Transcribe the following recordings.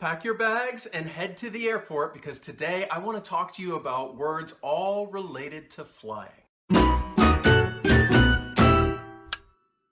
pack your bags and head to the airport because today I want to talk to you about words all related to flying.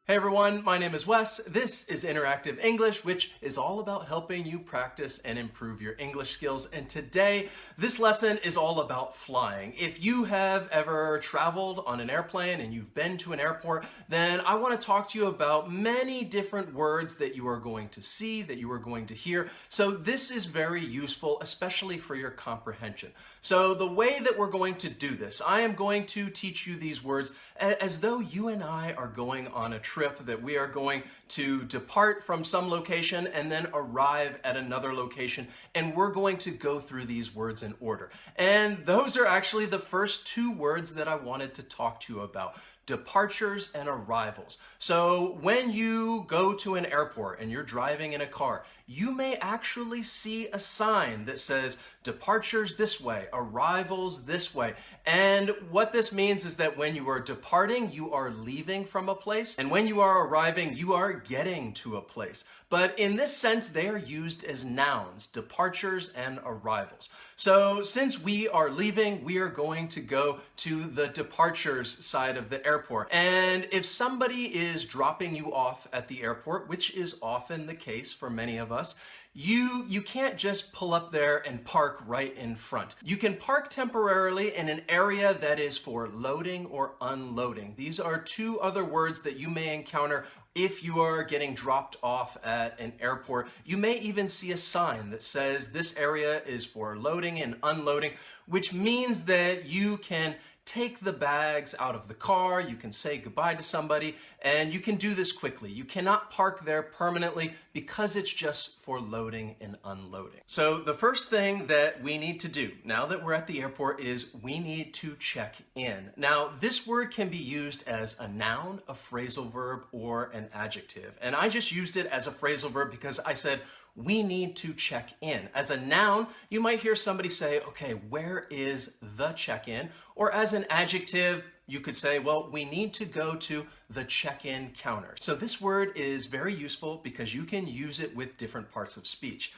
Hey everyone, my name is Wes. This is Interactive English, which is all about helping you practice and improve your English skills. And today, this lesson is all about flying. If you have ever traveled on an airplane and you've been to an airport, then I want to talk to you about many different words that you are going to see, that you are going to hear. So this is very useful, especially for your comprehension. So the way that we're going to do this, I am going to teach you these words as though you and I are going on a trip, that we are going to depart from some location and then arrive at another location, and we're going to go through these words in order. And those are actually the first two words that I wanted to talk to you about: departures and arrivals. So when you go to an airport and you're driving in a car, you may actually see a sign that says departures this way, arrivals this way. And what this means is that when you are departing, you are leaving from a place, and when you are arriving, you are getting to a place. But in this sense, they are used as nouns, departures and arrivals. So since we are leaving, we are going to go to the departures side of the airport. And if somebody is dropping you off at the airport, which is often the case for many of us, you can't just pull up there and park right in front. You can park temporarily in an area that is for loading or unloading. These are two other words that you may encounter if you are getting dropped off at an airport. You may even see a sign that says this area is for loading and unloading, which means that you can take the bags out of the car, you can say goodbye to somebody, and you can do this quickly. You cannot park there permanently because it's just for loading and unloading. So the first thing that we need to do now that we're at the airport is we need to check in. Now, this word can be used as a noun, a phrasal verb, or an adjective. And I just used it as a phrasal verb because I said, we need to check in. As a noun, you might hear somebody say, okay, where is the check-in? Or as an adjective, you could say, well, we need to go to the check-in counter. So this word is very useful because you can use it with different parts of speech.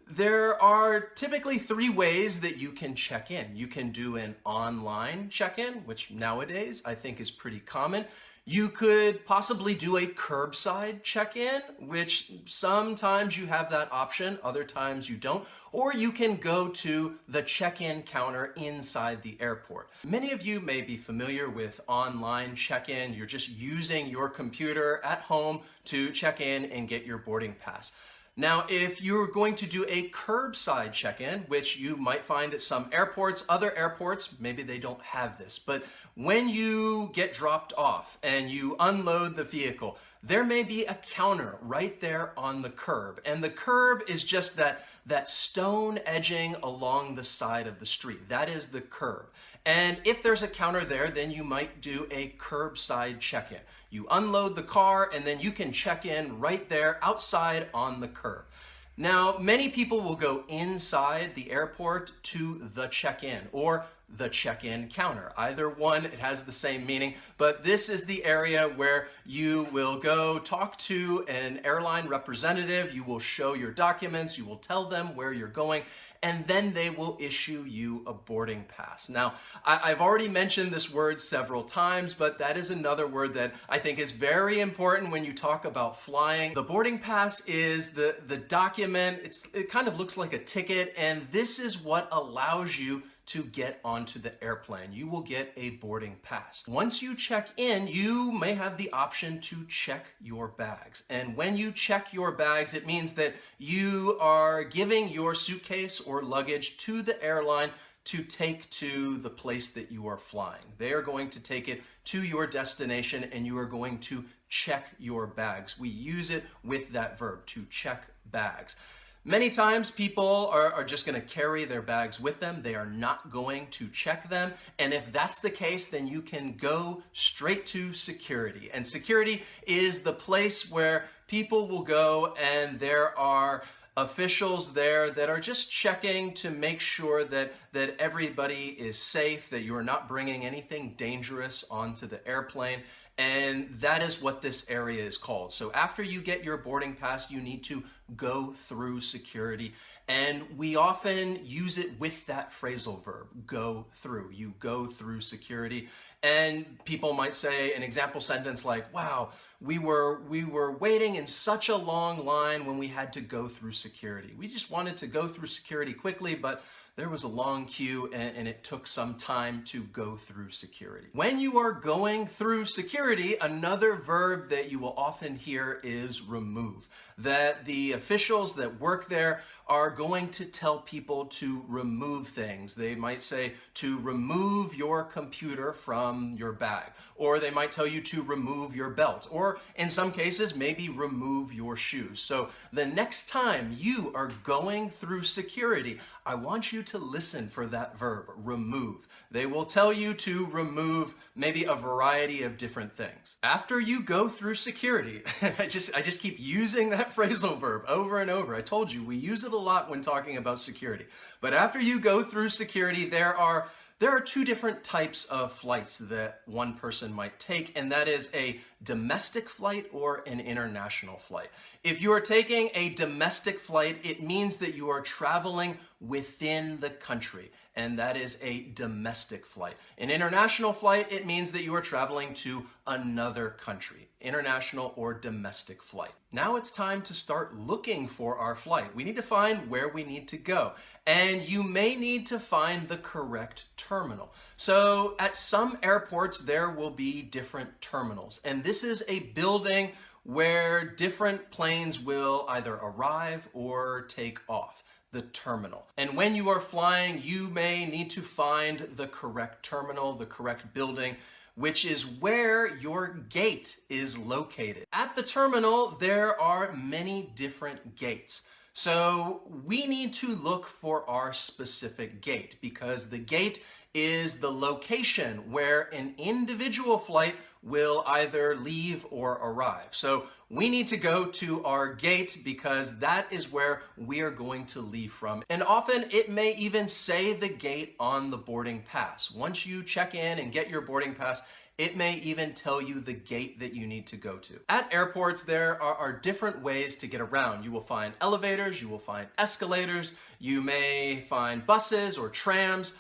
There are typically three ways that you can check in. You can do an online check-in, which nowadays I think is pretty common. You could possibly do a curbside check-in, which sometimes you have that option, other times you don't. Or you can go to the check-in counter inside the airport. Many of you may be familiar with online check-in. You're just using your computer at home to check in and get your boarding pass. Now, if you're going to do a curbside check-in, which you might find at some airports, other airports, maybe they don't have this, but when you get dropped off and you unload the vehicle, there may be a counter right there on the curb. And the curb is just that stone edging along the side of the street. That is the curb. And if there's a counter there, then you might do a curbside check-in. You unload the car and then you can check in right there outside on the curb. Now, many people will go inside the airport to the check-in or the check-in counter. Either one, it has the same meaning, but this is the area where you will go talk to an airline representative, you will show your documents, you will tell them where you're going, and then they will issue you a boarding pass. Now, I've already mentioned this word several times, but that is another word that I think is very important when you talk about flying. The boarding pass is the document. It kind of looks like a ticket, and this is what allows you to get onto the airplane. You will get a boarding pass. Once you check in, you may have the option to check your bags. And when you check your bags, it means that you are giving your suitcase or luggage to the airline to take to the place that you are flying. They are going to take it to your destination and you are going to check your bags. We use it with that verb, to check bags. Many times people are just going to carry their bags with them. They are not going to check them. And if that's the case, then you can go straight to security. And security is the place where people will go and there are officials there that are just checking to make sure that everybody is safe, that you are not bringing anything dangerous onto the airplane. And that is what this area is called. So after you get your boarding pass, you need to go through security. And we often use it with that phrasal verb, go through. You go through security. And people might say an example sentence like, wow, we were waiting in such a long line when we had to go through security. We just wanted to go through security quickly, but there was a long queue and it took some time to go through security. When you are going through security, another verb that you will often hear is remove. That the officials that work there are going to tell people to remove things. They might say to remove your computer from your bag, or they might tell you to remove your belt, or in some cases, maybe remove your shoes. So the next time you are going through security, I want you to listen for that verb, remove. They will tell you to remove maybe a variety of different things. After you go through security, I just keep using that phrasal verb over and over. I told you, we use it a lot when talking about security. But after you go through security, there are two different types of flights that one person might take, and that is a domestic flight or an international flight. If you are taking a domestic flight, it means that you are traveling within the country, and that is a domestic flight. An international flight, it means that you are traveling to another country, international or domestic flight. Now it's time to start looking for our flight. We need to find where we need to go, and you may need to find the correct terminal. So at some airports, there will be different terminals, and this is a building where different planes will either arrive or take off. The terminal. And when you are flying, you may need to find the correct terminal, the correct building, which is where your gate is located. At the terminal, there are many different gates. So we need to look for our specific gate, because the gate is the location where an individual flight will either leave or arrive. So we need to go to our gate because that is where we are going to leave from. And often it may even say the gate on the boarding pass. Once you check in and get your boarding pass, it may even tell you the gate that you need to go to. At airports, there are different ways to get around. You will find elevators, you will find escalators, you may find buses or trams,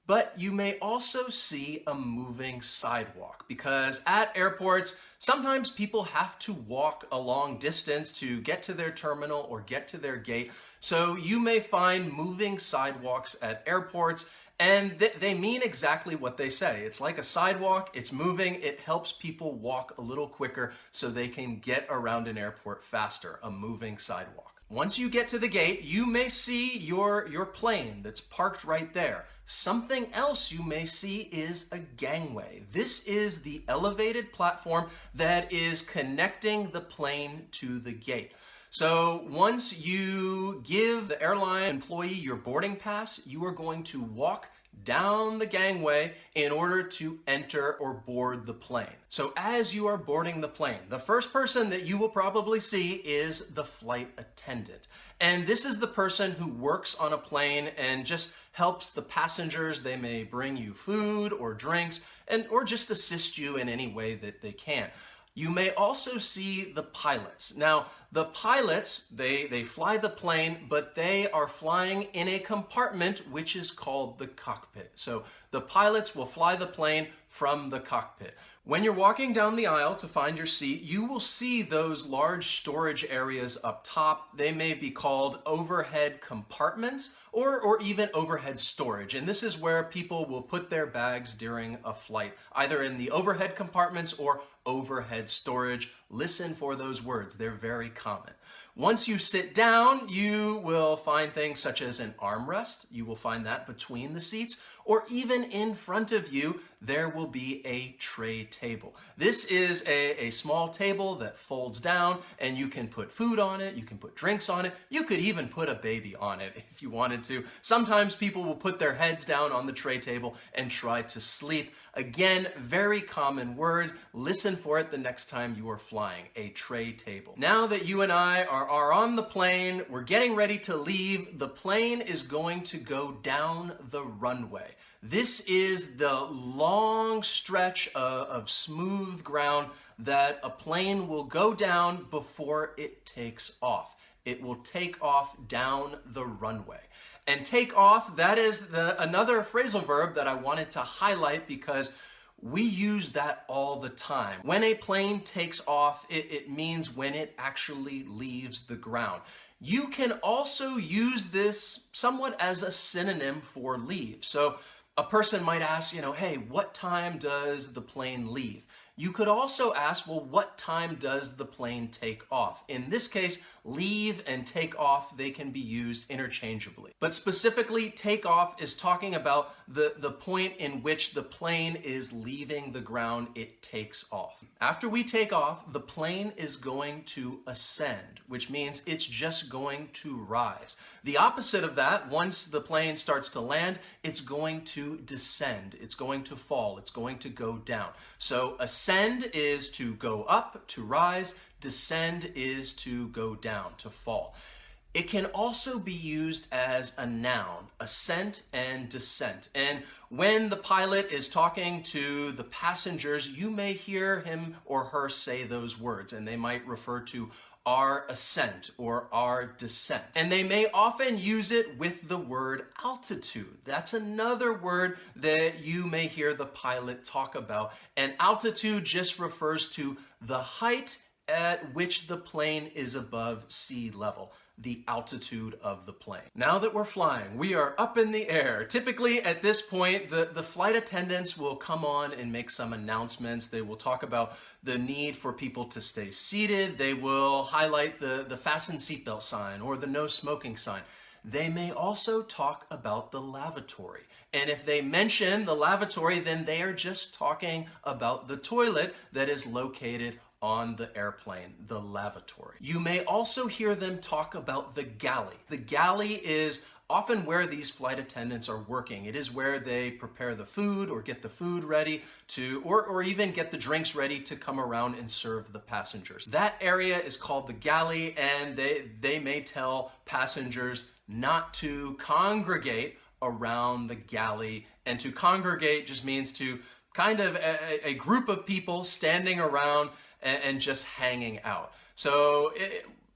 but you may also see a moving sidewalk, because at airports, sometimes people have to walk a long distance to get to their terminal or get to their gate. So you may find moving sidewalks at airports, and they mean exactly what they say. It's like a sidewalk, it's moving, it helps people walk a little quicker so they can get around an airport faster, a moving sidewalk. Once you get to the gate, you may see your plane that's parked right there. Something else you may see is a gangway. This is the elevated platform that is connecting the plane to the gate. So once you give the airline employee your boarding pass, you are going to walk down the gangway in order to enter or board the plane. So as you are boarding the plane, the first person that you will probably see is the flight attendant. And this is the person who works on a plane and just helps the passengers. They may bring you food or drinks or just assist you in any way that they can. You may also see the pilots. Now, the pilots, they fly the plane, but they are flying in a compartment which is called the cockpit. So the pilots will fly the plane from the cockpit. When you're walking down the aisle to find your seat, you will see those large storage areas up top. They may be called overhead compartments or even overhead storage. And this is where people will put their bags during a flight, either in the overhead compartments or overhead storage. Listen for those words. They're very common. Once you sit down, you will find things such as an armrest. You will find that between the seats, or even in front of you, there will be a tray table. This is a small table that folds down, and you can put food on it, you can put drinks on it, you could even put a baby on it if you wanted to. Sometimes people will put their heads down on the tray table and try to sleep. Again, very common word. Listen for it the next time you are flying. flying, a tray table. Now that you and I are on the plane, we're getting ready to leave, the plane is going to go down the runway. This is the long stretch of smooth ground that a plane will go down before it takes off. It will take off down the runway. And take off, that is another phrasal verb that I wanted to highlight because we use that all the time. When a plane takes off, it means when it actually leaves the ground. You can also use this somewhat as a synonym for leave. So a person might ask, hey, what time does the plane leave? You could also ask, well, what time does the plane take off? In this case, leave and take off, they can be used interchangeably. But specifically, take off is talking about the point in which the plane is leaving the ground, it takes off. After we take off, the plane is going to ascend, which means it's just going to rise. The opposite of that, once the plane starts to land, it's going to descend, it's going to fall, it's going to go down. So ascend is to go up, to rise. Descend is to go down, to fall. It can also be used as a noun, ascent and descent. And when the pilot is talking to the passengers, you may hear him or her say those words, and they might refer to our ascent or our descent. And they may often use it with the word altitude. That's another word that you may hear the pilot talk about. And altitude just refers to the height at which the plane is above sea level, the altitude of the plane. Now that we're flying, we are up in the air. Typically at this point, the flight attendants will come on and make some announcements. They will talk about the need for people to stay seated. They will highlight the fasten seatbelt sign or the no smoking sign. They may also talk about the lavatory. And if they mention the lavatory, then they are just talking about the toilet that is located on the airplane, the lavatory. You may also hear them talk about the galley. The galley is often where these flight attendants are working. It is where they prepare the food or get the food ready to, or even get the drinks ready to come around and serve the passengers. That area is called the galley, and they may tell passengers not to congregate around the galley. And to congregate just means to kind of a group of people standing around and just hanging out. So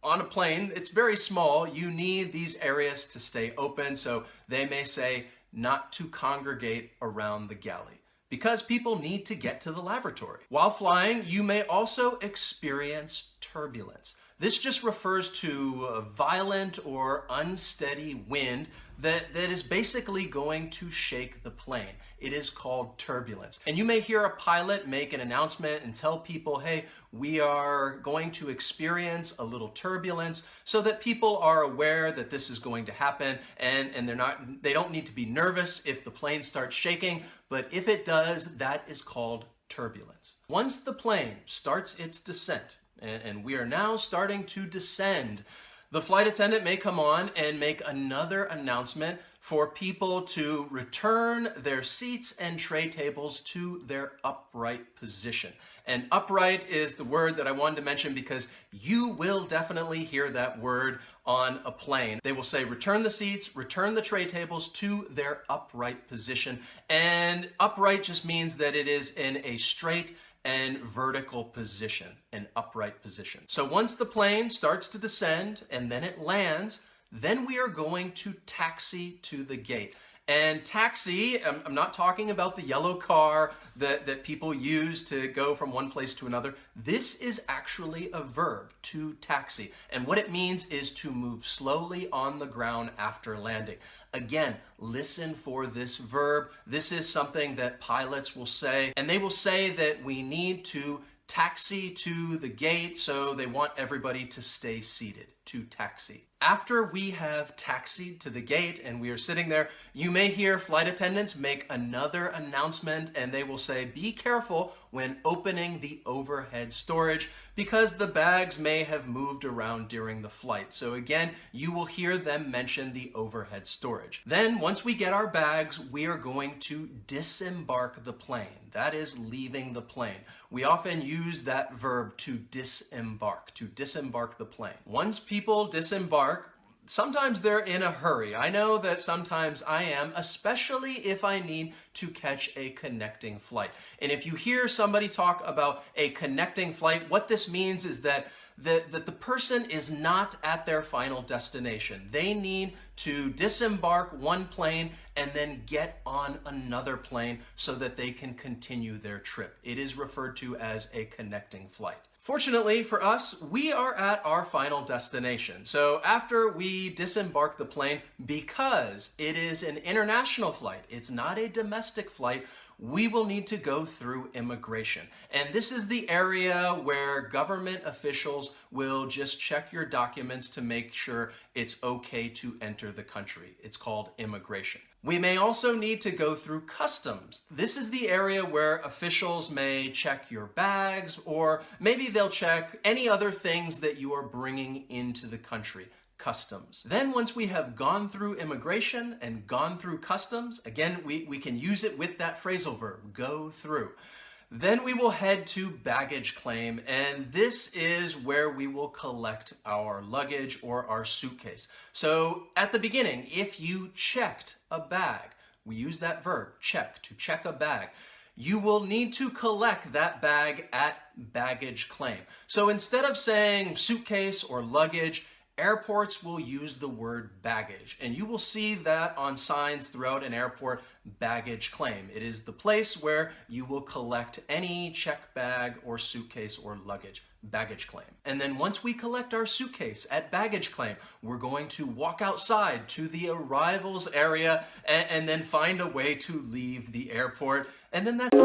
on a plane, it's very small. You need these areas to stay open. So they may say not to congregate around the galley because people need to get to the lavatory. While flying, you may also experience turbulence. This just refers to a violent or unsteady wind that is basically going to shake the plane. It is called turbulence. And you may hear a pilot make an announcement and tell people, hey, we are going to experience a little turbulence, so that people are aware that this is going to happen, and they don't need to be nervous if the plane starts shaking, but if it does, that is called turbulence. Once the plane starts its descent, and we are now starting to descend, the flight attendant may come on and make another announcement for people to return their seats and tray tables to their upright position. And upright is the word that I wanted to mention because you will definitely hear that word on a plane. They will say, return the seats, return the tray tables to their upright position. And upright just means that it is in a straight and vertical position, an upright position. So once the plane starts to descend and then it lands, then we are going to taxi to the gate. And taxi, I'm not talking about the yellow car that people use to go from one place to another. This is actually a verb, to taxi. And what it means is to move slowly on the ground after landing. Again, listen for this verb. This is something that pilots will say, and they will say that we need to taxi to the gate, so they want everybody to stay seated. to taxi. After we have taxied to the gate and we are sitting there, you may hear flight attendants make another announcement, and they will say, be careful when opening the overhead storage because the bags may have moved around during the flight. So again, you will hear them mention the overhead storage. Then once we get our bags, we are going to disembark the plane. That is leaving the plane. We often use that verb to disembark the plane. Once people disembark, sometimes they're in a hurry. I know that sometimes I am, especially if I need to catch a connecting flight. And if you hear somebody talk about a connecting flight, what this means is that the person is not at their final destination. They need to disembark one plane and then get on another plane so that they can continue their trip. It is referred to as a connecting flight. Fortunately for us, we are at our final destination. So after we disembark the plane, because it is an international flight, it's not a domestic flight, we will need to go through immigration. And this is the area where government officials will just check your documents to make sure it's okay to enter the country. It's called immigration. We may also need to go through customs. This is the area where officials may check your bags, or maybe they'll check any other things that you are bringing into the country. Customs. Then once we have gone through immigration and gone through customs, again, we can use it with that phrasal verb, go through. Then we will head to baggage claim, and this is where we will collect our luggage or our suitcase. So at the beginning, if you checked a bag, we use that verb, check, to check a bag. You will need to collect that bag at baggage claim. So instead of saying suitcase or luggage, airports will use the word baggage, and you will see that on signs throughout an airport, baggage claim. It is the place where you will collect any checked bag or suitcase or luggage, baggage claim. And then once we collect our suitcase at baggage claim, we're going to walk outside to the arrivals area and then find a way to leave the airport. And then that's